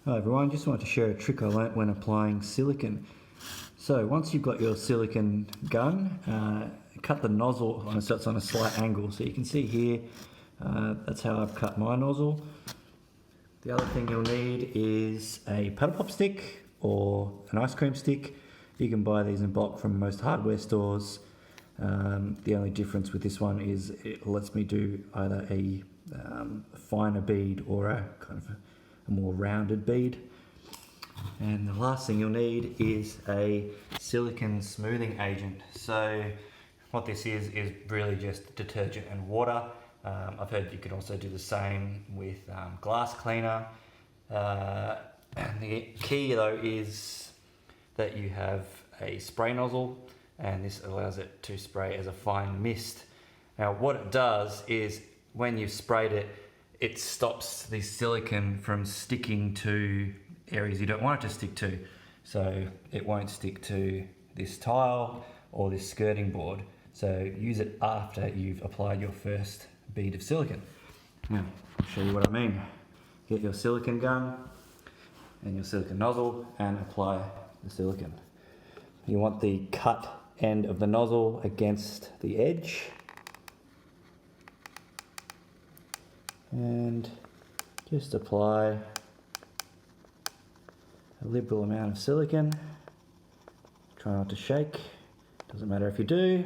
Hi everyone, just wanted to share a trick I learnt when applying silicone. So once you've got your silicone gun, cut the nozzle on so it's on a slight angle. So you can see here, that's how I've cut my nozzle. The other thing you'll need is a paddle pop stick or an ice cream stick. You can buy these in bulk from most hardware stores. The only difference with this one is it lets me do either a finer bead or a kind of a more rounded bead. And the last thing you'll need is a silicone smoothing agent. So what this is really just detergent and water. I've heard you can also do the same with glass cleaner. And the key though is that you have a spray nozzle, and this allows it to spray as a fine mist. Now what it does is when you've sprayed it, it stops the silicone from sticking to areas you don't want it to stick to. So it won't stick to this tile or this skirting board. So use it after you've applied your first bead of silicone. Now, I'll show you what I mean. Get your silicone gun and your silicone nozzle and apply the silicone. You want the cut end of the nozzle against the edge. And just apply a liberal amount of silicone. Try not to shake, doesn't matter if you do.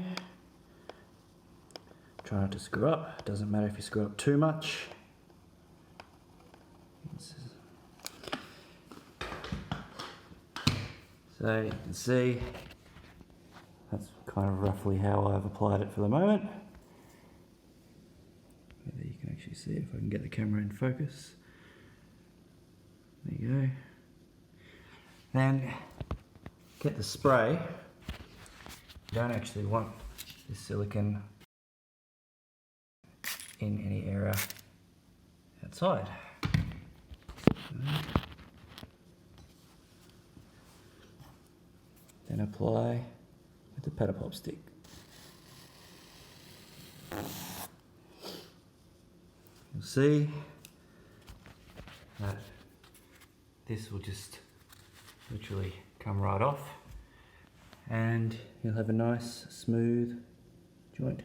Try not to screw up, doesn't matter if you screw up too much. So you can see, that's kind of roughly how I've applied it for the moment. You can actually see if I can get the camera in focus. There you go. Then get the spray. You don't actually want the silicone in any area outside. Then apply with the paddle pop stick. You'll see that this will just literally come right off and you'll have a nice smooth joint.